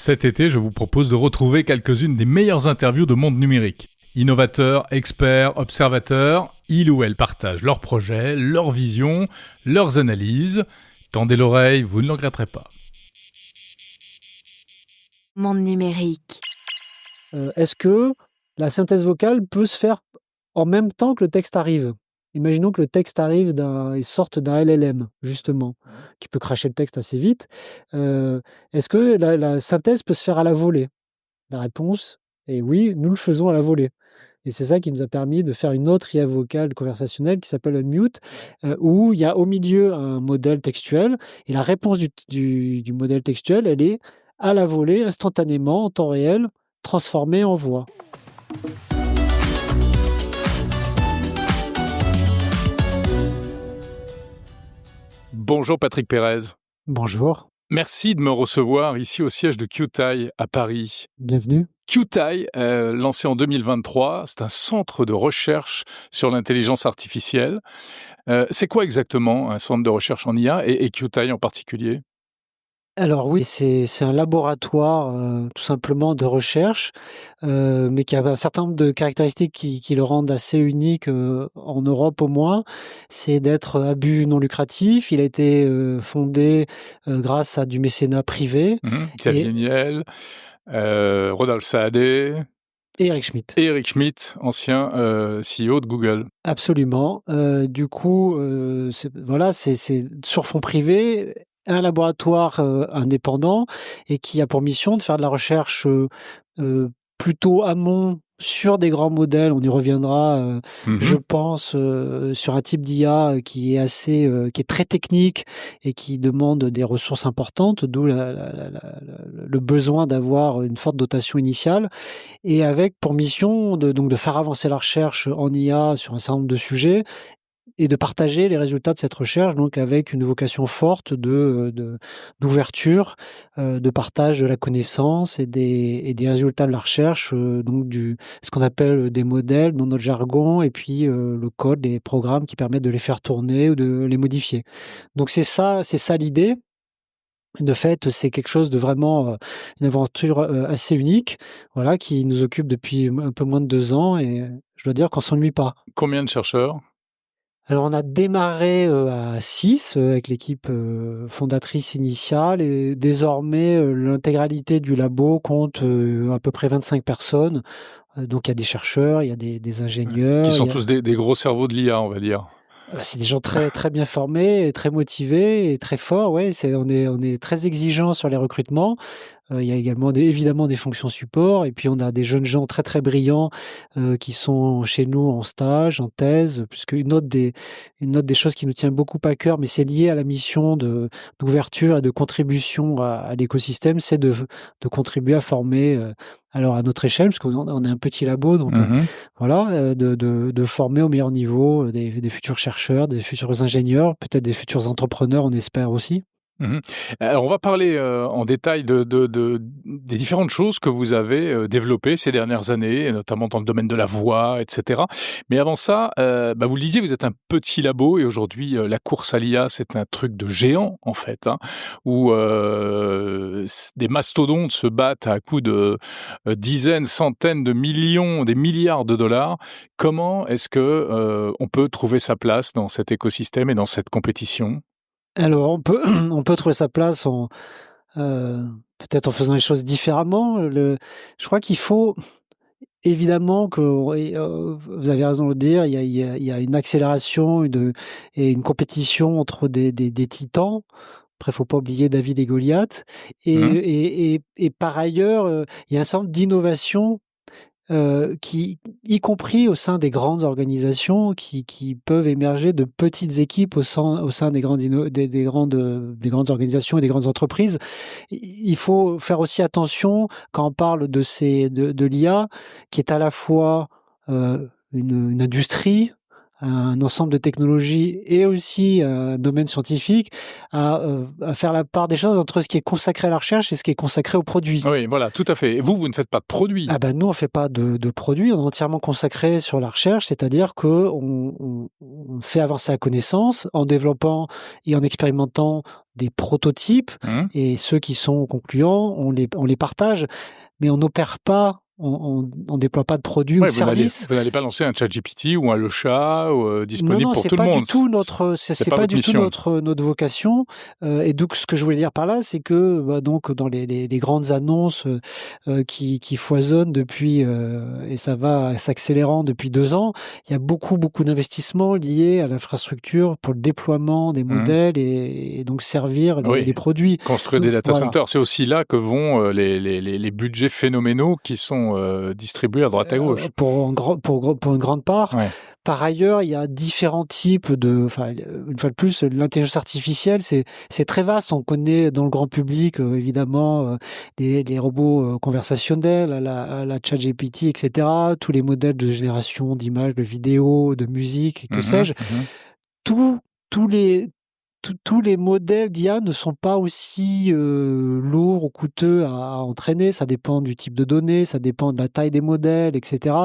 Cet été, je vous propose de retrouver quelques-unes des meilleures interviews de Monde Numérique. Innovateurs, experts, observateurs, ils ou elles partagent leurs projets, leurs visions, leurs analyses. Tendez l'oreille, vous ne le regretterez pas. Monde Numérique. Est-ce que la synthèse vocale peut se faire en même temps que le texte arrive? Imaginons que le texte arrive il sorte d'un LLM, justement, qui peut cracher le texte assez vite. Est-ce que la synthèse peut se faire à la volée? La réponse est oui, nous le faisons à la volée. Et c'est ça qui nous a permis de faire une autre IA vocale conversationnelle qui s'appelle Unmute, où il y a au milieu un modèle textuel, et la réponse du modèle textuel, elle est à la volée, instantanément, en temps réel, transformée en voix. Bonjour Patrick Pérez. Bonjour. Merci de me recevoir ici au siège de QTI à Paris. Bienvenue. QTI, lancé en 2023, c'est un centre de recherche sur l'intelligence artificielle. C'est quoi exactement un centre de recherche en IA et QTI en particulier ? Alors oui, c'est un laboratoire tout simplement de recherche, mais qui a un certain nombre de caractéristiques qui le rendent assez unique en Europe au moins. C'est d'être à but non lucratif. Il a été fondé grâce à du mécénat privé. Xavier Niel, Rodolphe Saadé... Et Eric Schmidt. Et Eric Schmidt, ancien CEO de Google. Absolument. Du coup, c'est sur fonds privés, un laboratoire indépendant et qui a pour mission de faire de la recherche plutôt amont sur des grands modèles. On y reviendra, je pense, sur un type d'IA qui est très technique et qui demande des ressources importantes, d'où le besoin d'avoir une forte dotation initiale, et avec pour mission de faire avancer la recherche en IA sur un certain nombre de sujets et de partager les résultats de cette recherche, donc avec une vocation forte d'ouverture, de partage de la connaissance et des résultats de la recherche, donc ce qu'on appelle des modèles dans notre jargon, et puis le code, les programmes qui permettent de les faire tourner ou de les modifier. Donc c'est ça l'idée. De fait, c'est quelque chose de vraiment une aventure assez unique, voilà, qui nous occupe depuis un peu moins de 2 ans, et je dois dire qu'on s'ennuie pas. Combien de chercheurs ? Alors on a démarré à 6 avec l'équipe fondatrice initiale, et désormais l'intégralité du labo compte à peu près 25 personnes. Donc il y a des chercheurs, il y a des ingénieurs. Qui sont tous des gros cerveaux de l'IA, on va dire. C'est des gens très, très bien formés, et très motivés et très forts. Ouais, on est très exigeants sur les recrutements. Il y a également évidemment des fonctions support, et puis on a des jeunes gens très, très brillants qui sont chez nous en stage, en thèse, puisque une autre des choses qui nous tient beaucoup à cœur, mais c'est lié à la mission d'ouverture et de contribution à l'écosystème, c'est de contribuer à former, alors à notre échelle, parce qu'on est un petit labo, donc voilà, de former au meilleur niveau des futurs chercheurs, des futurs ingénieurs, peut-être des futurs entrepreneurs, on espère aussi. Alors on va parler en détail des différentes choses que vous avez développées ces dernières années, et notamment dans le domaine de la voix, etc. Mais avant ça, vous le disiez, vous êtes un petit labo, et aujourd'hui la course à l'IA, c'est un truc de géant en fait, où des mastodontes se battent à coups de dizaines, centaines de millions, des milliards de dollars. Comment est-ce que on peut trouver sa place dans cet écosystème et dans cette compétition ? Alors on peut trouver sa place peut-être en faisant les choses différemment. Je crois qu'il faut évidemment que, vous avez raison de le dire, il y a une accélération et une compétition entre des titans. Après, faut pas oublier David et Goliath, et par ailleurs, il y a un certain nombre d'innovations y compris au sein des grandes organisations, qui peuvent émerger de petites équipes au sein des grandes organisations et des grandes entreprises. Il faut faire aussi attention quand on parle de l'IA, qui est à la fois une industrie un ensemble de technologies et aussi un domaine scientifique à faire la part des choses entre ce qui est consacré à la recherche et ce qui est consacré au produit. Oui, voilà, tout à fait. Et vous ne faites pas de produits. Ah ben nous, on fait pas de produits, on est entièrement consacré sur la recherche, c'est-à-dire que on fait avancer la connaissance en développant et en expérimentant des prototypes, Mmh. et ceux qui sont concluants, on les partage, mais on n'opère pas, on déploie pas de produits ou Ouais, de services. vous n'allez pas lancer un ChatGPT ou un Lusha Non, disponible pour c'est tout le pas du monde. tout notre, c'est pas pas votre du tout mission. notre vocation. Et donc, ce que je voulais dire par là, c'est que donc dans les grandes annonces qui foisonnent depuis et ça va s'accélérant depuis 2 ans, il y a beaucoup d'investissements liés à l'infrastructure pour le déploiement des Mmh. modèles et donc servir Oui. les produits. Construire des Donc, data voilà. centers, c'est aussi là que vont les budgets phénoménaux qui sont distribués à droite à gauche. Pour une grande part. Ouais. Par ailleurs, il y a différents types enfin, une fois de plus, l'intelligence artificielle, c'est très vaste. On connaît dans le grand public, évidemment, les robots conversationnels, à la ChatGPT, etc., tous les modèles de génération d'images, de vidéos, de musique, que sais-je. Tous tous les tous les modèles d'IA ne sont pas aussi lourds ou coûteux à entraîner. Ça dépend du type de données, ça dépend de la taille des modèles, etc.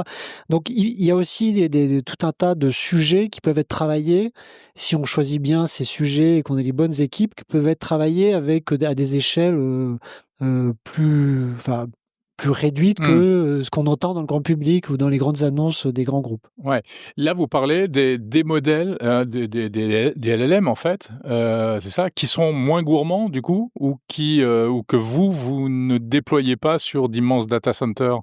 Donc il y a aussi tout un tas de sujets qui peuvent être travaillés, si on choisit bien ces sujets et qu'on a les bonnes équipes, qui peuvent être travaillés avec à des échelles plus réduites que ce qu'on entend dans le grand public ou dans les grandes annonces des grands groupes. Ouais. Là, vous parlez des modèles, des LLM en fait, c'est ça? Qui sont moins gourmands du coup? Ou ou que vous ne déployez pas sur d'immenses data centers?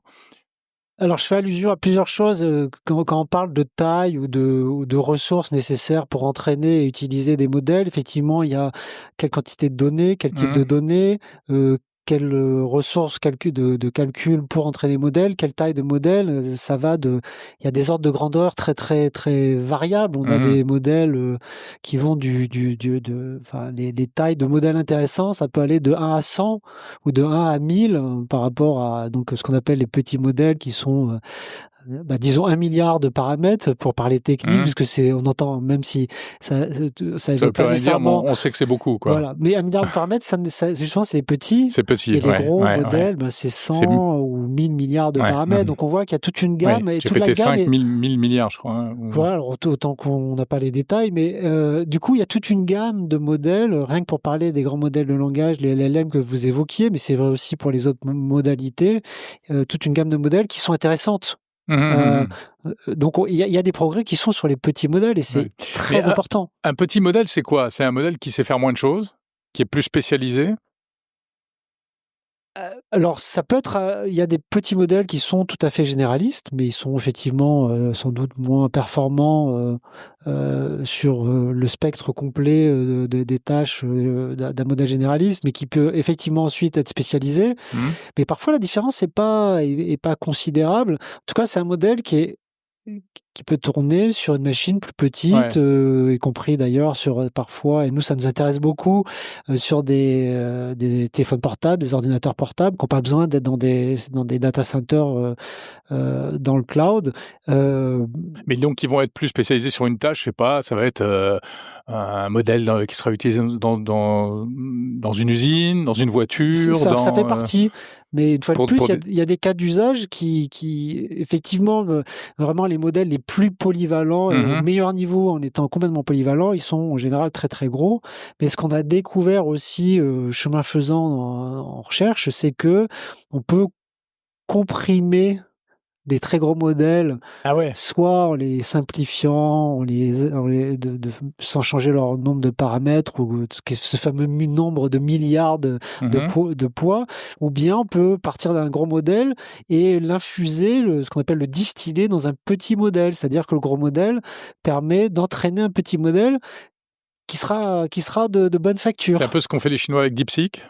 Alors, je fais allusion à plusieurs choses, quand on parle de taille ou de ressources nécessaires pour entraîner et utiliser des modèles. Effectivement, il y a quelle quantité de données, quel type de données, quelles, ressources de calcul pour entraîner les modèles, quelle taille de modèle, ça va il y a des ordres de grandeur très variables. On a des modèles, qui vont enfin, les tailles de modèles intéressants, ça peut aller de 1 à 100 ou de 1 à 1000 par rapport à donc ce qu'on appelle les petits modèles qui sont, disons 1 milliard de paramètres pour parler technique, puisque on entend, même si ça Ça évoque veut plus pas rien dire, mais nécessairement, on sait que c'est beaucoup, quoi. voilà. Mais 1 milliard de paramètres, justement, c'est les petits, C'est petit, et les gros ouais. modèles, c'est C'est 100 ou 1000 milliards de ouais, paramètres. Donc on voit qu'il y a toute une gamme, et toute la GPT gamme 5, est 1000 milliards, je crois, hein, voilà, alors autant qu'on n'a pas les détails, mais du coup, il y a toute une gamme de modèles, rien que pour parler des grands modèles de langage, les LLM que vous évoquiez, mais c'est vrai aussi pour les autres modalités, toute une gamme de modèles qui sont intéressantes. Donc il y a des progrès qui sont sur les petits modèles, et c'est très important. Un petit modèle, c'est quoi? C'est un modèle qui sait faire moins de choses, qui est plus spécialisé? Alors ça peut être, il y a des petits modèles qui sont tout à fait généralistes, mais ils sont effectivement, sans doute moins performants, sur, le spectre complet, des tâches, d'un modèle généraliste, mais qui peut effectivement ensuite être spécialisé. Mais parfois la différence est pas considérable. En tout cas, c'est un modèle qui peut tourner sur une machine plus petite, y compris d'ailleurs sur, parfois, et nous ça nous intéresse beaucoup, sur des téléphones portables, des ordinateurs portables qui ont pas besoin d'être dans des data centers, dans le cloud. Mais donc, ils vont être plus spécialisés sur une tâche, je sais pas, ça va être un modèle qui sera utilisé dans une usine, dans une voiture, Ça fait partie, mais une fois de plus, il y a des cas d'usage qui effectivement, vraiment les modèles les plus polyvalents et au meilleur niveau, en étant complètement polyvalents, ils sont en général très gros. Mais ce qu'on a découvert aussi, chemin faisant en recherche, c'est que on peut comprimer des très gros modèles, Ah ouais. soit en les simplifiant, sans changer leur nombre de paramètres, ou ce fameux nombre de milliards de poids, ou bien on peut partir d'un gros modèle et l'infuser, ce qu'on appelle le distiller, dans un petit modèle. C'est-à-dire que le gros modèle permet d'entraîner un petit modèle qui sera de bonne facture. C'est un peu ce qu'ont fait les Chinois avec DeepSeek?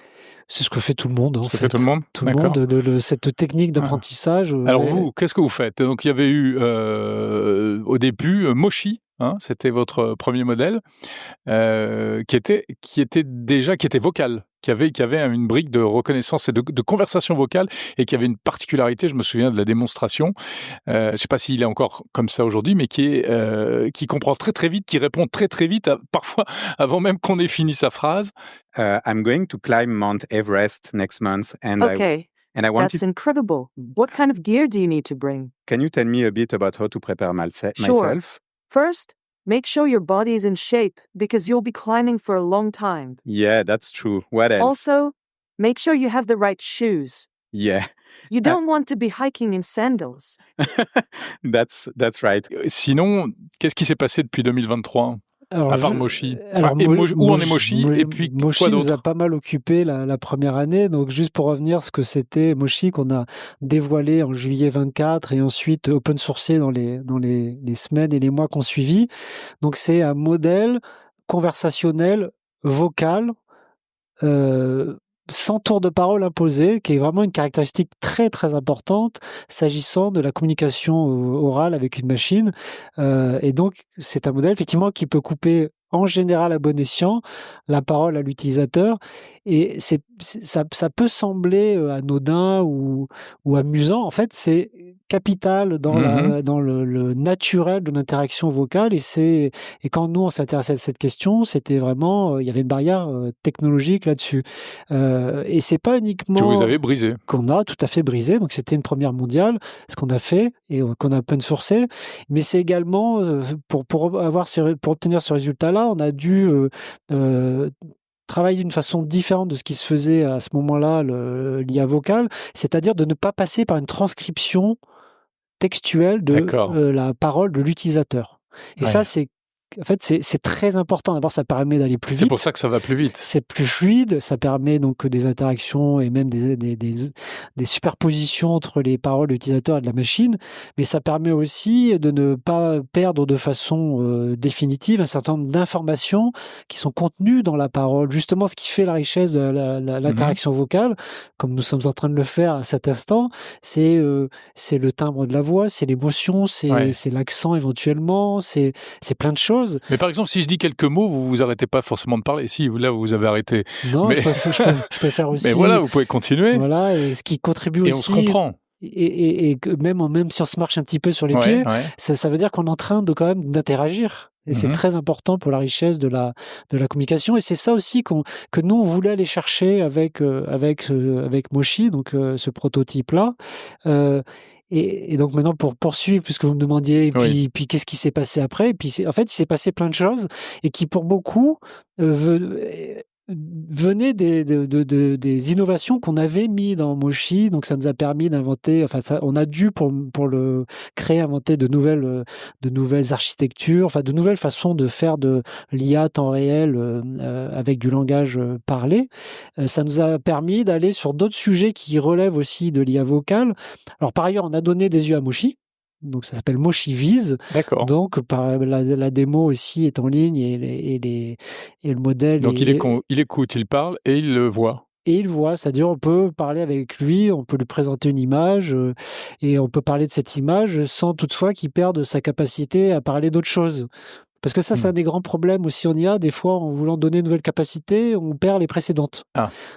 C'est ce que fait tout le monde, en fait. Tout le monde? Tout le monde, cette technique d'apprentissage. Alors vous, qu'est-ce que vous faites? Donc il y avait eu au début Moshi, hein, c'était votre premier modèle, qui était vocal, qui avait une brique de reconnaissance et de conversation vocale et qui avait une particularité, je me souviens de la démonstration, je ne sais pas s'il est encore comme ça aujourd'hui, mais qui comprend très très vite, qui répond très très vite, parfois avant même qu'on ait fini sa phrase. I'm going to climb Mount Everest next month, and Okay, I wanted. that's incredible. What kind of gear do you need to bring? Can you tell me a bit about how to prepare Sure. myself? First, make sure your body is in shape because you'll be climbing for a long time. Yeah, that's true. What else? Also, make sure you have the right shoes. Yeah, You don't want to be hiking in sandals. that's right. Sinon, qu'est-ce qui s'est passé depuis 2023 Alors, à part Moshi? alors, Où en est Moshi? Et puis, Moshi quoi nous a d'autre? pas mal occupé la première année. Donc, juste pour revenir, ce que c'était Moshi qu'on a dévoilé en juillet 24 et ensuite open sourcé dans les semaines et les mois qu'on suivi. Donc, c'est un modèle conversationnel vocal, sans tour de parole imposé, qui est vraiment une caractéristique très très importante s'agissant de la communication orale avec une machine. Et donc, c'est un modèle effectivement qui peut couper en général à bon escient la parole à l'utilisateur. Et ça peut sembler anodin ou amusant. En fait, c'est capital dans le naturel de l'interaction vocale. Et quand nous on s'intéressait à cette question, c'était vraiment il y avait une barrière technologique là-dessus. Et c'est pas uniquement Que vous avez brisé. qu'on a tout à fait brisé. Donc c'était une première mondiale, ce qu'on a fait et qu'on a open sourcé. Mais c'est également pour obtenir ce résultat-là, on a dû travailler d'une façon différente de ce qui se faisait à ce moment-là, l'IA vocale, c'est-à-dire de ne pas passer par une transcription textuelle de la parole de l'utilisateur. Et ça, c'est très important. D'abord, ça permet d'aller plus vite. C'est pour ça que ça va plus vite. C'est plus fluide, ça permet donc des interactions et même des superpositions entre les paroles de l'utilisateur et de la machine, mais ça permet aussi de ne pas perdre de façon définitive un certain nombre d'informations qui sont contenues dans la parole. Justement, ce qui fait la richesse de l'interaction vocale, comme nous sommes en train de le faire à cet instant, c'est le timbre de la voix, c'est l'émotion, c'est l'accent éventuellement, c'est plein de choses. Mais par exemple, si je dis quelques mots, vous arrêtez pas forcément de parler. Si, là, vous avez arrêté. Non, je peux faire aussi. Mais voilà, vous pouvez continuer. Voilà, et ce qui contribue aussi. Et on se comprend. Et que même si on se marche un petit peu sur les pieds, ça veut dire qu'on est en train de quand même d'interagir. Et c'est très important pour la richesse de la communication. Et c'est ça aussi que nous, on voulait aller chercher avec Moshi, donc ce prototype-là. Et donc maintenant, pour poursuivre, puisque vous me demandiez, et puis qu'est-ce qui s'est passé après, et puis en fait, il s'est passé plein de choses, et qui pour beaucoup venaient des innovations qu'on avait mis dans Moshi. Donc ça nous a permis d'inventer, on a dû pour le créer, inventer de nouvelles architectures, de nouvelles façons de faire de l'IA temps réel avec du langage parlé. Ça nous a permis d'aller sur d'autres sujets qui relèvent aussi de l'IA vocale. Alors par ailleurs, on a donné des yeux à Moshi. Donc ça s'appelle Moshi Viz. D'accord. Donc la démo aussi est en ligne et le modèle. Donc il écoute, il parle et il le voit. Et il voit, c'est-à-dire on peut parler avec lui, on peut lui présenter une image et on peut parler de cette image sans toutefois qu'il perde sa capacité à parler d'autre chose. Parce que ça, c'est un des grands problèmes aussi en IA. Des fois, en voulant donner de nouvelles capacités, on perd les précédentes.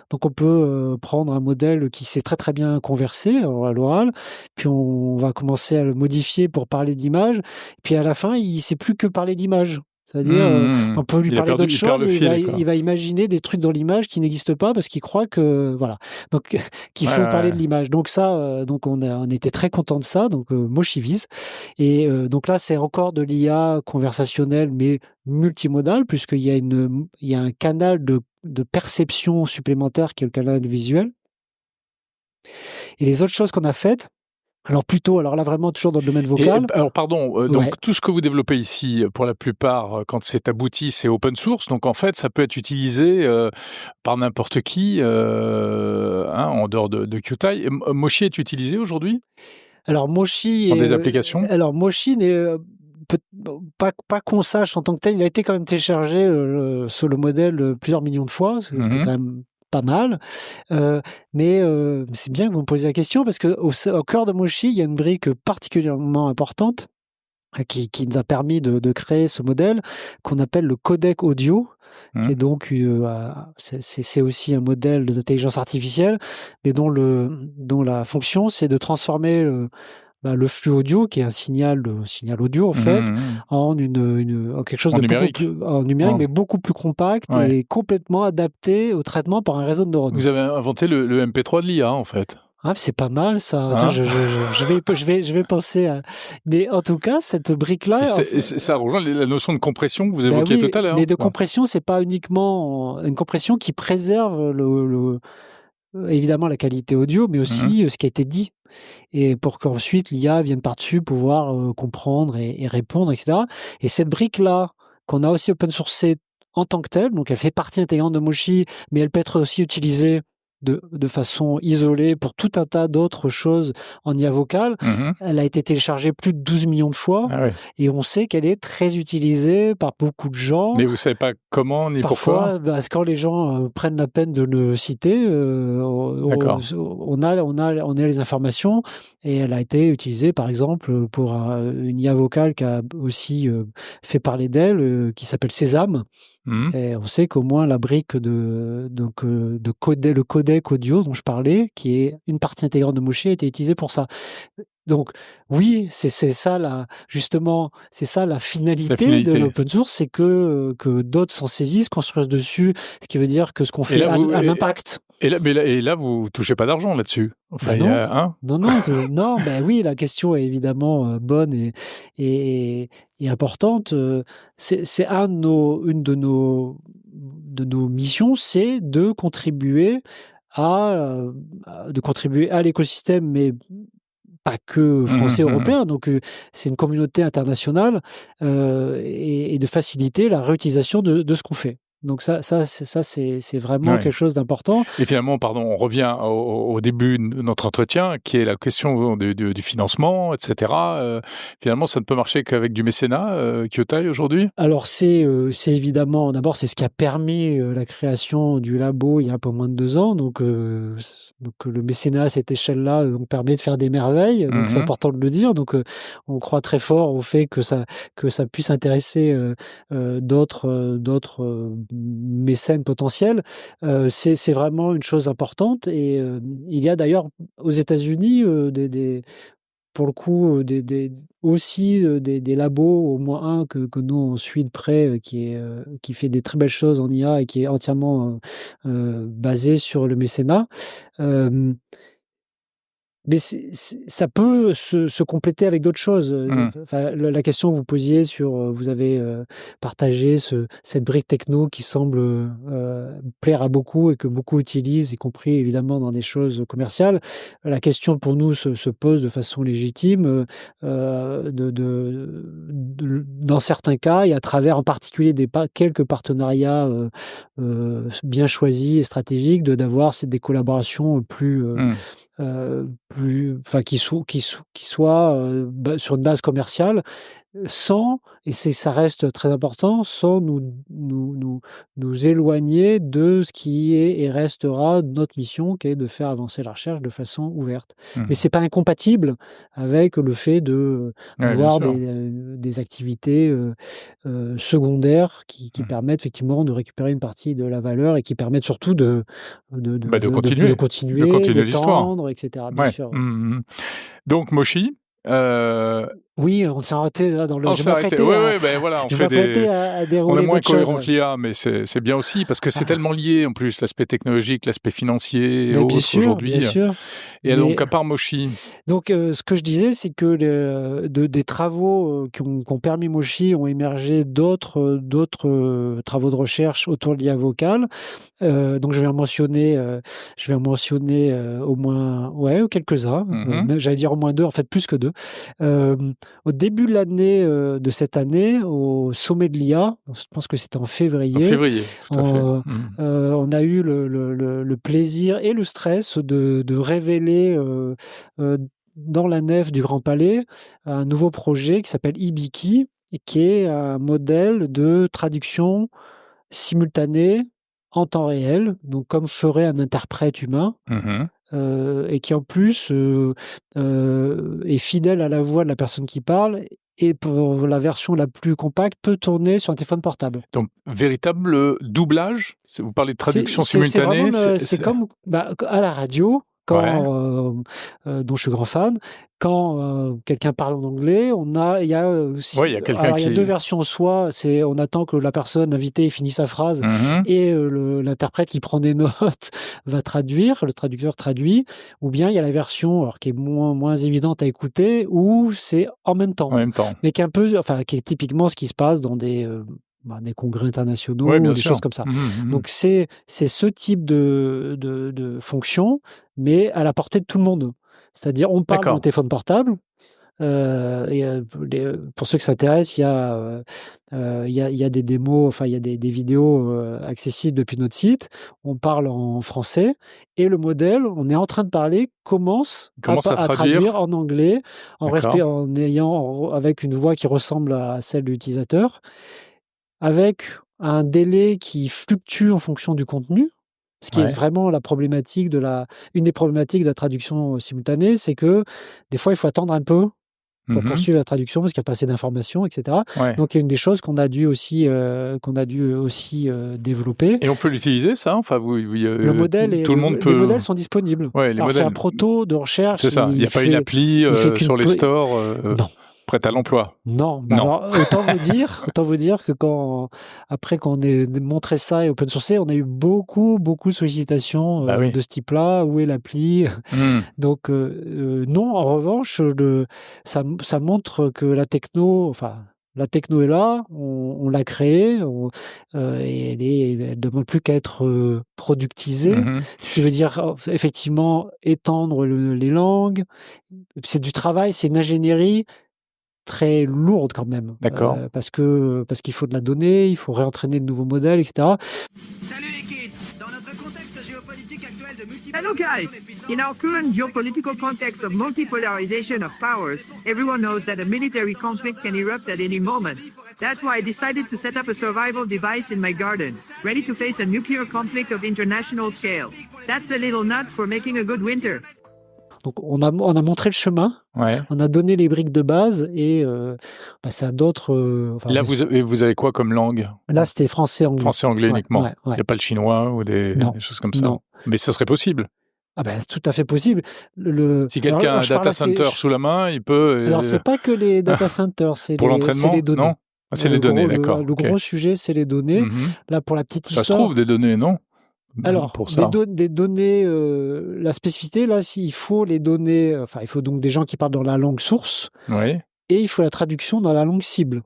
Donc, on peut prendre un modèle qui sait très très bien converser à l'oral, puis on va commencer à le modifier pour parler d'image, puis à la fin, il ne sait plus que parler d'image. C'est-à-dire, on peut lui parler d'autres choses et il va imaginer des trucs dans l'image qui n'existent pas parce qu'il croit que, voilà. Donc, qu'il faut parler de l'image. Donc ça, donc on était très content de ça. Donc, Moshi Viz. Et donc là, c'est encore de l'IA conversationnelle, mais multimodale, puisqu'il y a un canal de perception supplémentaire qui est le canal visuel. Et les autres choses qu'on a faites, alors là vraiment toujours dans le domaine vocal. Alors pardon, donc tout ce que vous développez ici, pour la plupart, quand c'est abouti, c'est open source. Donc en fait, ça peut être utilisé par n'importe qui, en dehors de Qtile. Moshi est utilisé aujourd'hui ? Alors Moshi dans des applications. Alors Moshi n'est pas qu'on sache en tant que tel. Il a été quand même téléchargé sur le modèle plusieurs millions de fois, ce qui est quand même pas mal, mais c'est bien que vous me posiez la question parce que au cœur de Moshi, il y a une brique particulièrement importante qui nous a permis de créer ce modèle qu'on appelle le codec audio, qui est donc c'est aussi un modèle d'intelligence artificielle, mais dont la fonction c'est de transformer le flux audio, qui est un signal audio en fait, en quelque chose En de numérique. numérique, mais beaucoup plus compact Ouais. et complètement adapté au traitement par un réseau de neurones. Vous avez inventé le MP3 de l'IA, en fait. Ah, c'est pas mal ça. Hein? Tiens, je vais penser à. Mais en tout cas, cette brique-là. Ça rejoint la notion de compression que vous Ben évoquiez oui, tout à l'heure. mais de compression, c'est pas uniquement une compression qui préserve évidemment la qualité audio, mais aussi ce qui a été dit. Et pour qu'ensuite l'IA vienne par-dessus pouvoir comprendre et répondre, etc. Et cette brique-là, qu'on a aussi open sourcée en tant que telle, donc elle fait partie intégrante de Moshi, mais elle peut être aussi utilisée de façon isolée pour tout un tas d'autres choses en IA vocale. Elle a été téléchargée plus de 12 millions de fois et on sait qu'elle est très utilisée par beaucoup de gens. Mais vous savez pas comment ni pourquoi? Parfois, quand les gens prennent la peine de le citer, on a les informations et elle a été utilisée par exemple pour une IA vocale qui a aussi fait parler d'elle, qui s'appelle Sésame. Et on sait qu'au moins la brique le codec audio dont je parlais, qui est une partie intégrante de Moshi, a été utilisée pour ça. Donc oui, c'est ça justement, c'est ça la finalité de l'open source, c'est que d'autres s'en saisissent, construisent dessus, ce qui veut dire que ce qu'on fait a un impact. Et là, vous touchez pas d'argent là-dessus. Enfin, non, ben oui, la question est évidemment bonne et importante. C'est une de nos missions, c'est de contribuer à l'écosystème, mais pas que français, européen. Donc, c'est une communauté internationale et de faciliter la réutilisation de ce qu'on fait. Donc ça c'est vraiment quelque chose d'important. Et finalement, on revient au début de notre entretien, qui est la question du financement, etc. Finalement, ça ne peut marcher qu'avec du mécénat, Kyotai, aujourd'hui? Alors, c'est évidemment, d'abord, c'est ce qui a permis la création du labo il y a un peu moins de 2 ans. Donc le mécénat à cette échelle-là permet de faire des merveilles. Donc, c'est important de le dire. Donc, on croit très fort au fait que ça puisse intéresser d'autres mécènes potentiels. C'est vraiment une chose importante et il y a d'ailleurs aux États-Unis pour le coup aussi des labos, au moins un que nous on suit de près, qui fait des très belles choses en IA et qui est entièrement basé sur le mécénat. Mais ça peut se compléter avec d'autres choses. Enfin, la question que vous posiez sur, vous avez partagé cette brique techno qui semble plaire à beaucoup et que beaucoup utilisent, y compris évidemment dans des choses commerciales. La question pour nous se pose de façon légitime dans certains cas et à travers en particulier quelques partenariats bien choisis et stratégiques, d'avoir des collaborations plus qui soient sur une base commerciale, et ça reste très important, sans nous éloigner de ce qui est et restera notre mission, qui est de faire avancer la recherche de façon ouverte. Mais c'est pas incompatible avec le fait d'avoir des activités secondaires qui permettent effectivement de récupérer une partie de la valeur et qui permettent surtout de continuer d'étendre, etc. Bien sûr. Donc Moshi. Oui, on s'est arrêté là dans le. On s'est arrêté. Oui, voilà, on est moins cohérent que l'IA, mais c'est bien aussi parce que c'est tellement lié en plus, l'aspect technologique, l'aspect financier et autres aujourd'hui. Bien sûr. Et donc à part Moshi. Donc ce que je disais, c'est que des travaux qui ont permis Moshi ont émergé d'autres travaux de recherche autour de l'IA vocale. Donc je vais en mentionner au moins quelques-uns. J'allais dire au moins 2, en fait plus que 2. Au début de l'année de cette année, au sommet de l'IA, je pense que c'était en février. En février, tout à fait. On a eu le plaisir et le stress de révéler dans la nef du Grand Palais un nouveau projet qui s'appelle Hibiki, et qui est un modèle de traduction simultanée en temps réel, donc comme ferait un interprète humain. Et qui en plus est fidèle à la voix de la personne qui parle et pour la version la plus compacte, peut tourner sur un téléphone portable. Donc, véritable doublage? Vous parlez de traduction C'est simultanée? vraiment c'est comme à la radio, quand, dont je suis grand fan, quand quelqu'un parle en anglais, il y a aussi, Ouais, il y a quelqu'un alors il y a qui... deux versions. Soit on attend que la personne invitée finisse sa phrase Mhm. et l'interprète qui prend des notes va traduire, le traducteur traduit, ou bien il y a la version alors, qui est moins évidente à écouter, où c'est en même temps, En même temps. mais qui est typiquement ce qui se passe dans des congrès internationaux, Ouais, bien des sûr. choses comme ça. Mhm, mhm. Donc c'est ce type de fonction, mais à la portée de tout le monde. C'est-à-dire, on parle D'accord. d'un téléphone portable. Pour ceux qui s'intéressent, il y a des démos, enfin il y a des vidéos accessibles depuis notre site. On parle en français et le modèle, on est en train de parler, commence à traduire en anglais, avec une voix qui ressemble à celle de l'utilisateur, avec un délai qui fluctue en fonction du contenu. Ce qui est vraiment une des problématiques de la traduction simultanée, c'est que des fois, il faut attendre un peu pour poursuivre la traduction parce qu'il n'y a pas assez d'informations, etc. Ouais. Donc, il y a une des choses qu'on a dû aussi développer. Et on peut l'utiliser, ça? Enfin, le modèle tout le monde peut... Les modèles sont disponibles. Ouais, Alors, c'est un proto de recherche. C'est ça. Il n'y a pas une appli sur les stores Non. prête à l'emploi. Non. Alors, autant vous dire que quand on a montré ça et open sourcé, on a eu beaucoup de sollicitations de ce type-là. Où est l'appli? Donc, non, en revanche, ça montre que la techno est là, on l'a créée, et elle ne demande plus qu'à être productisée, ce qui veut dire effectivement étendre les langues. C'est du travail, c'est une ingénierie très lourde quand même. D'accord. Parce qu'il faut de la donnée, il faut réentraîner de nouveaux modèles, etc. Salut les kids! Dans notre contexte géopolitique actuel de Hello guys! In our current geopolitical context of multipolarization of powers, everyone knows that a military conflict can erupt at any moment. That's why I decided to set up a survival device in my garden, ready to face a nuclear conflict of international scale. That's the little nuts for making a good winter. Donc on a montré le chemin, on a donné les briques de base et ça a d'autres... Là, vous avez quoi comme langue? Là, c'était français-anglais. Français-anglais uniquement. Il n'y a pas le chinois ou des choses comme ça? Non. Mais ce serait possible? Tout à fait possible. Si quelqu'un a un data center sous la main, il peut... Alors, c'est pas que les data centers, c'est l'entraînement, les données. Non, c'est les données, d'accord. Le gros sujet, c'est les données. Là, pour la petite histoire... Ça se trouve des données, non? Alors, des données, la spécificité, là, il faut les données, il faut donc des gens qui parlent dans la langue source, et il faut la traduction dans la langue cible.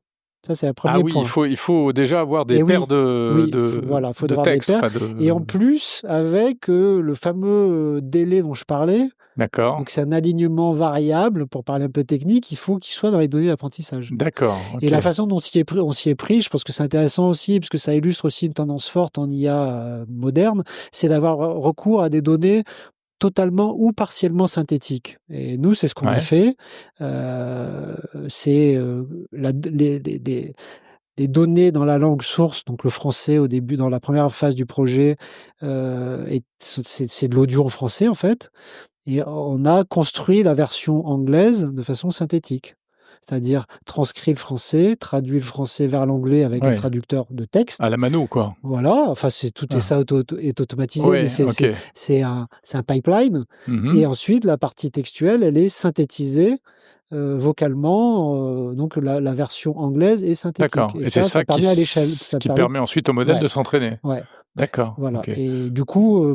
Ça, c'est le premier point. Il faut déjà avoir des paires de textes. Et en plus, avec le fameux délai dont je parlais, d'accord. Donc c'est un alignement variable, pour parler un peu technique, il faut qu'il soit dans les données d'apprentissage. D'accord. Okay. Et la façon dont on s'y est pris, je pense que c'est intéressant aussi, parce que ça illustre aussi une tendance forte en IA moderne, c'est d'avoir recours à des données totalement ou partiellement synthétiques. Et nous, c'est ce qu'on a fait. C'est les données dans la langue source, donc le français au début, dans la première phase du projet, c'est de l'audio en français en fait. Et on a construit la version anglaise de façon synthétique. C'est-à-dire transcrit le français, traduit le français vers l'anglais avec un traducteur de texte. À la mano, quoi. Voilà, enfin, ça est automatisé, mais c'est un pipeline. Et ensuite, la partie textuelle, elle est synthétisée vocalement, donc la version anglaise est synthétique. D'accord. Et c'est ça permet à l'échelle. Qui permet ensuite au modèle de s'entraîner. Ouais. D'accord. Voilà. Okay. Et du coup,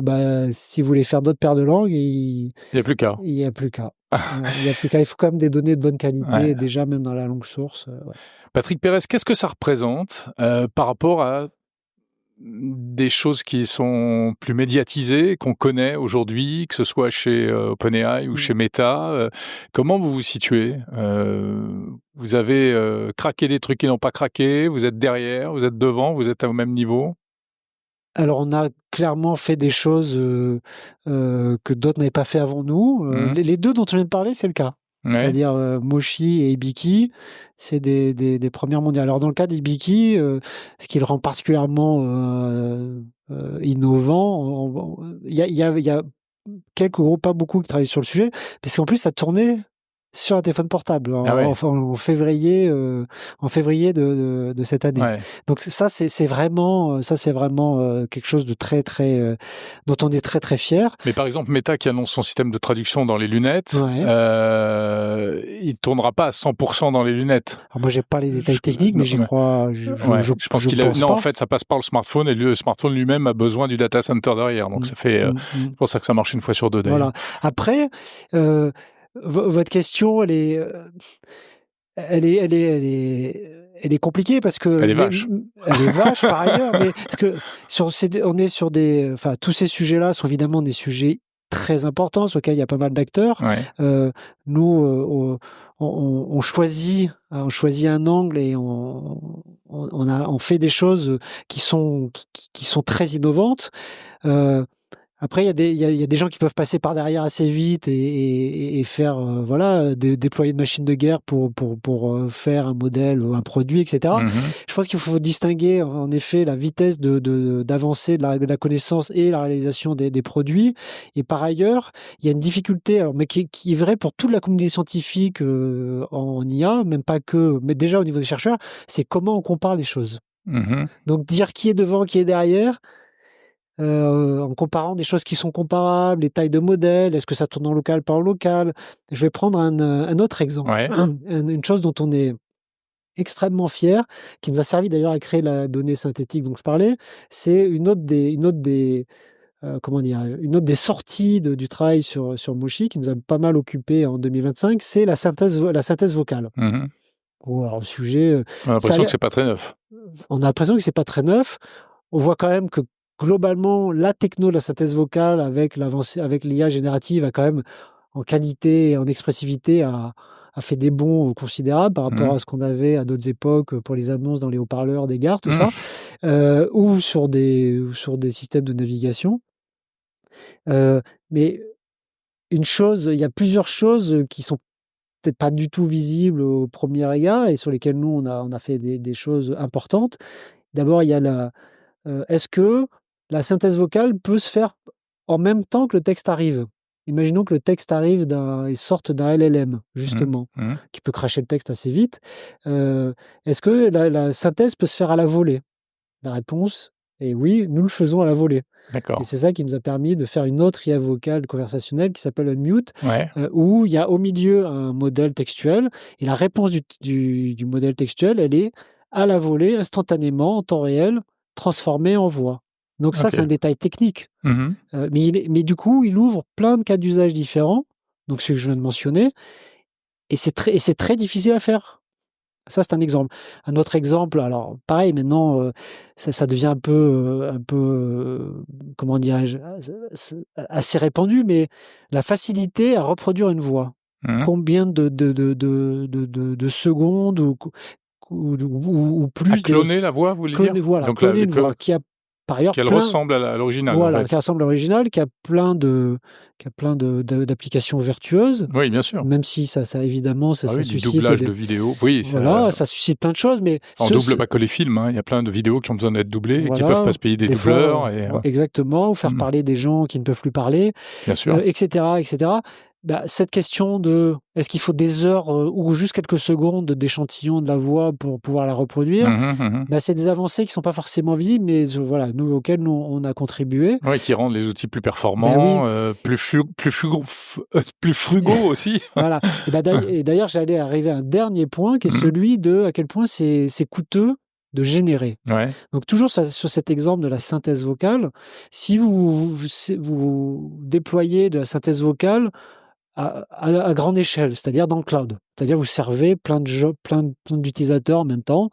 si vous voulez faire d'autres paires de langues, il n'y a plus qu'à. Il n'y a plus qu'à. Il faut quand même des données de bonne qualité, déjà même dans la langue source. Patrick Pérez, qu'est-ce que ça représente par rapport à des choses qui sont plus médiatisées, qu'on connaît aujourd'hui, que ce soit chez OpenAI ou chez Meta? Comment vous vous situez? Vous avez craqué des trucs qui n'ont pas craqué? Vous êtes derrière? Vous êtes devant? Vous êtes au même niveau? Alors, on a clairement fait des choses que d'autres n'avaient pas fait avant nous. Les deux dont on vient de parler, c'est le cas. C'est-à-dire Moshi et Ibiki, c'est des premières mondiales. Alors, dans le cas d'Ibiki, ce qui le rend particulièrement innovant, il y a quelques groupes, pas beaucoup, qui travaillent sur le sujet, parce qu'en plus, ça tournait sur un téléphone portable Ah ouais. en février de cette année. Ouais. Donc ça c'est vraiment quelque chose de très très dont on est très très fier. Mais par exemple, Meta qui annonce son système de traduction dans les lunettes, Ouais. il tournera pas à 100% dans les lunettes. Alors moi j'ai pas les détails techniques, mais j'y ouais. crois. Je pense qu'il pense non, pas. en fait, ça passe par le smartphone et le smartphone lui-même a besoin du data center derrière. Donc ça fait c'est pour ça que ça marche une fois sur deux. D'ailleurs. Voilà. Après, votre question, elle est compliquée parce que Elle est vache. Elle est vache par ailleurs, mais parce que on est sur enfin tous ces sujets-là sont évidemment des sujets très importants sur lesquels il y a pas mal d'acteurs. Ouais. Nous, on choisit un angle et on fait des choses qui sont très innovantes. Après, il y a des gens qui peuvent passer par derrière assez vite et faire déployer une machine de guerre pour faire un modèle ou un produit, etc. Je pense qu'il faut distinguer en effet la vitesse d'avancée de la connaissance et la réalisation des produits. Et par ailleurs, il y a une difficulté, mais qui est vraie pour toute la communauté scientifique en IA, même pas que, mais déjà au niveau des chercheurs, c'est comment on compare les choses. Donc dire qui est devant, qui est derrière. En comparant des choses qui sont comparables, les tailles de modèles, est-ce que ça tourne en local, pas en local. Je vais prendre un autre exemple, une chose dont on est extrêmement fier, qui nous a servi d'ailleurs à créer la donnée synthétique dont je parlais. C'est une autre des sorties du travail sur Moshi qui nous a pas mal occupé en 2025, c'est la synthèse vocale. Alors, le sujet, on a l'impression que c'est pas très neuf. On a l'impression que c'est pas très neuf. On voit quand même que globalement, la techno de la synthèse vocale avec l'IA générative a quand même, en qualité et en expressivité, a fait des bons considérables par rapport à ce qu'on avait à d'autres époques pour les annonces dans les haut-parleurs des gares, tout ça, ou sur des systèmes de navigation. Mais il y a plusieurs choses qui sont peut-être pas du tout visibles au premier regard et sur lesquelles nous on a fait des choses importantes. D'abord, il y a est-ce que la synthèse vocale peut se faire en même temps que le texte arrive? Imaginons que le texte arrive et sorte d'un LLM, justement, qui peut cracher le texte assez vite. Est-ce que la synthèse peut se faire à la volée? La réponse est oui, nous le faisons à la volée. D'accord. Et c'est ça qui nous a permis de faire une autre IA vocale conversationnelle qui s'appelle Unmute, Ouais. où il y a au milieu un modèle textuel, et la réponse du modèle textuel, elle est à la volée, instantanément, en temps réel, transformée en voix. Donc ça, c'est un détail technique. Mais du coup, il ouvre plein de cas d'usage différents, donc ce que je viens de mentionner, et c'est très difficile à faire. Ça, c'est un exemple. Un autre exemple, alors pareil, maintenant, ça devient un peu, comment dirais-je, assez répandu, mais la facilité à reproduire une voix. Combien de secondes ou plus à cloner la voix, vous voulez dire? Voilà, donc cloner une voix qui a par ailleurs qu'elle ressemble à l'original. Voilà, en fait. qui ressemble à l'original, qui a plein d'applications vertueuses. Oui, bien sûr. Même si ça évidemment, ça du suscite doublage de vidéos. Oui, voilà, ça suscite plein de choses, mais on double pas que les films. Il y a plein de vidéos qui ont besoin d'être doublées et qui peuvent pas se payer des doubleurs. Exactement, ou faire parler des gens qui ne peuvent plus parler, bien sûr, etc., etc. Cette question de est-ce qu'il faut des heures ou juste quelques secondes d'échantillon de la voix pour pouvoir la reproduire, c'est des avancées qui sont pas forcément visibles, mais voilà, auxquelles on a contribué. Oui, qui rendent les outils plus performants, plus frugaux aussi. Voilà. Et d'ailleurs, j'allais arriver à un dernier point qui est celui de à quel point c'est coûteux de générer. Ouais. Donc toujours sur cet exemple de la synthèse vocale, si vous déployez de la synthèse vocale à grande échelle, c'est-à-dire dans le cloud. C'est-à-dire vous servez plein d'utilisateurs en même temps.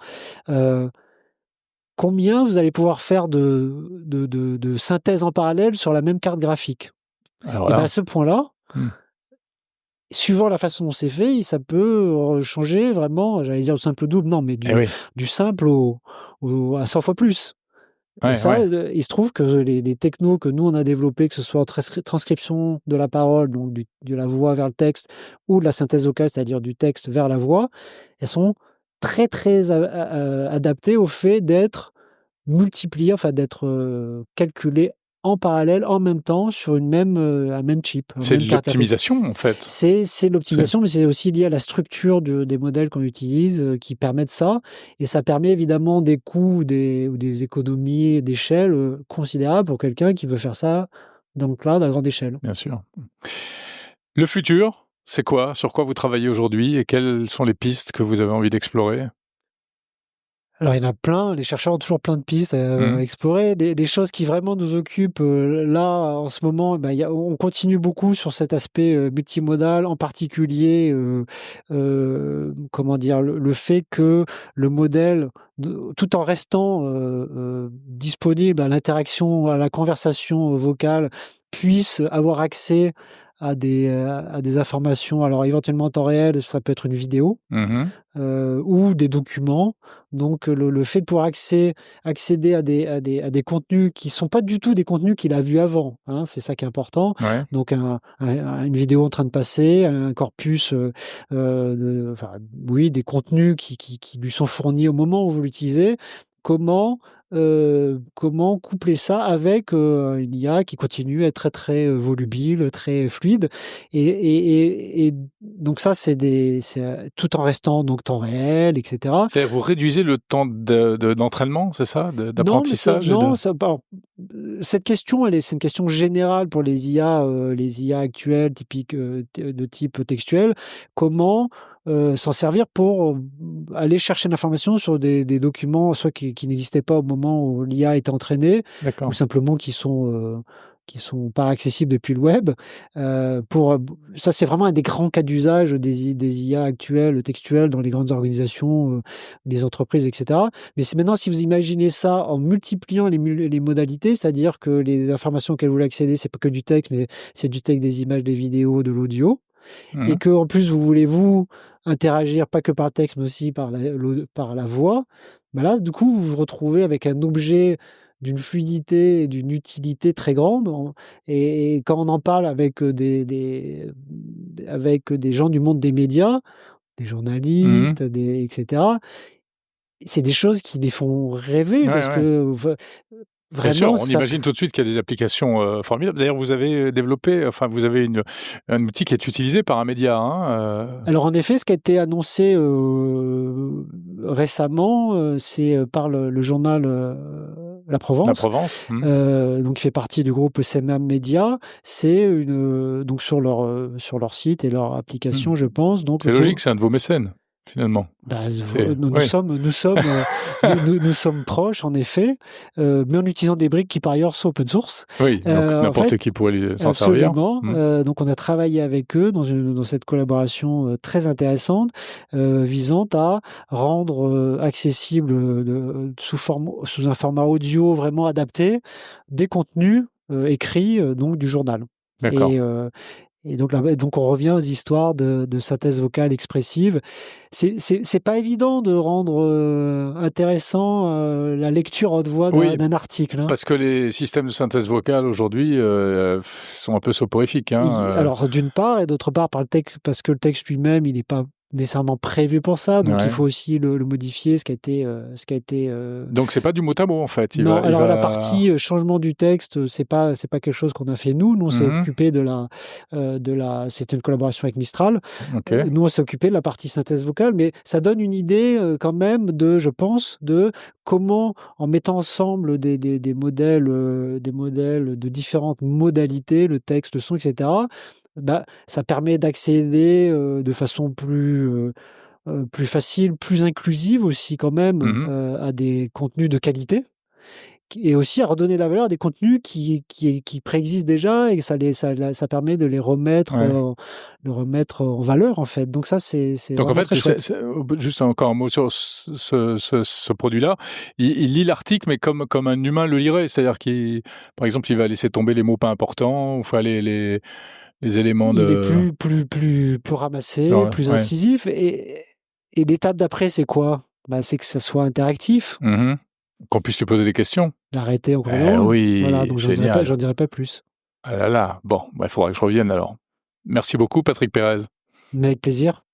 Combien vous allez pouvoir faire de synthèse en parallèle sur la même carte graphique? Alors et à ce point-là, suivant la façon dont c'est fait, ça peut changer vraiment, j'allais dire du simple au double, non, mais du simple à 100 fois plus. Et ça, il se trouve que les technos que nous, on a développés, que ce soit en transcription de la parole, donc de la voix vers le texte, ou de la synthèse vocale, c'est-à-dire du texte vers la voix, elles sont très, très adaptées au fait d'être multipliées, enfin d'être calculées en parallèle, en même temps, sur un même chip, C'est même de carte à l'optimisation, en fait. c'est l'optimisation, mais c'est aussi lié à la structure des modèles qu'on utilise qui permettent ça. Et ça permet évidemment des coûts ou des économies d'échelle considérables pour quelqu'un qui veut faire ça dans le cloud à grande échelle. Bien sûr. Le futur, c'est quoi? Sur quoi vous travaillez aujourd'hui et quelles sont les pistes que vous avez envie d'explorer? Alors, il y en a plein, les chercheurs ont toujours plein de pistes à explorer. Les choses qui vraiment nous occupent, là, en ce moment, bah, on continue beaucoup sur cet aspect, multimodal, en particulier, comment dire? Le fait que le modèle, tout en restant, disponible à l'interaction, à la conversation, vocale, puisse avoir accès à des informations, alors éventuellement en temps réel, ça peut être une vidéo, Mmh. ou des documents. Donc le fait de pouvoir accéder à des contenus qui sont pas du tout des contenus qu'il a vus avant, hein, c'est ça qui est important. Ouais. Donc une vidéo en train de passer, un corpus, oui, des contenus qui lui sont fournis au moment où vous l'utilisez. Comment coupler ça avec, une IA qui continue à être très, très, volubile, très fluide et donc ça, tout en restant donc temps réel et cetera. C'est-à-dire vous réduisez le temps d'entraînement, c'est ça? Non, mais D'apprentissage et non, ça alors, cette question, c'est une question générale pour les IA actuelles typiques, de type textuel. Comment, s'en servir pour, aller chercher l'information sur des documents soit qui n'existaient pas au moment où l'IA était entraînée ou D'accord. simplement qui sont pas accessibles depuis le web, pour, ça c'est vraiment un des grands cas d'usage des IA actuelles, textuelles dans les grandes organisations, les entreprises et cetera. Mais c'est maintenant si vous imaginez ça en multipliant les modalités, c'est-à-dire que les informations auxquelles vous voulez accéder, c'est pas que du texte, mais c'est du texte, des images, des vidéos, de l'audio et Mmh. qu'en plus vous voulez interagir pas que par le texte, mais aussi par la voix, bah là, du coup, vous vous retrouvez avec un objet d'une fluidité et d'une utilité très grande et quand on en parle avec, avec des gens du monde des médias, des Mmh. journalistes, et cetera, c'est des choses qui les font rêver Ouais, parce ouais. que Bien sûr, vraiment on ça. imagine tout de suite qu'il y a des applications, formidables. D'ailleurs, vous avez développé, enfin, vous avez un outil qui est utilisé par un média, hein, Alors en effet, ce qui a été annoncé, récemment, c'est, par le journal, La La Provence, Provence. Mmh. donc qui fait partie du groupe CMA Média. C'est donc sur leur site et leur Mmh. application, je pense, donc C'est logique, c'est un de vos mécènes, finalement. bah, C'est nous oui. sommes nous sommes proches en effet, mais en utilisant des briques qui par ailleurs sont open source. Oui, donc En fait n'importe qui pourrait s'en servir. Absolument, Mmh. donc on a travaillé avec eux dans cette collaboration, très intéressante, visant à rendre, accessible, sous un format audio vraiment adapté, des contenus, écrits, donc du journal D'accord. et heu et donc là, donc on revient aux histoires de synthèse vocale expressive. C'est pas évident de rendre, intéressant, la lecture à haute voix Oui, d'un article, hein. parce que les systèmes de synthèse vocale aujourd'hui, sont un peu soporifiques, hein, Alors d'une part et d'autre part par le texte parce que le texte lui-même, il n'est pas nécessairement prévu pour ça, donc il ouais. faut aussi le modifier, ce qui a été, Donc c'est pas du mot à mot, en fait. non, Il alors la va partie, changement du texte, c'est pas quelque chose qu'on a fait nous. Nous, on s'est Mmh. occupé c'était une collaboration avec Mistral. OK. Nous, on s'est occupé de la partie synthèse vocale, mais ça donne une idée, quand même je pense, de comment, en mettant ensemble des modèles de différentes modalités, le texte, le son, et cetera, bah, ça permet d'accéder, de façon plus facile, plus inclusive aussi quand même, Mmh. à des contenus de qualité et aussi à redonner la valeur à des contenus qui préexistent déjà et que ça permet de Ouais. le remettre en valeur, en fait. Donc ça, c'est Donc en vraiment fait, très chouette. juste encore un mot sur ce produit-là. Il lit l'article, mais comme un humain le lirait. C'est-à-dire par exemple, il va laisser tomber les mots pas importants, enfin les éléments Il est de plus ramassé, plus ouais. incisif et l'étape d'après, c'est quoi? Bah, c'est que ça soit interactif. Mmh. Qu'on puisse lui poser des questions. L'arrêter en Eh chrono. Voilà, oui, donc génial. j'en dirai pas plus. Ah là là. Bon, bah, il faudra que je revienne alors. Merci beaucoup Patrick Pérez. Mais avec plaisir.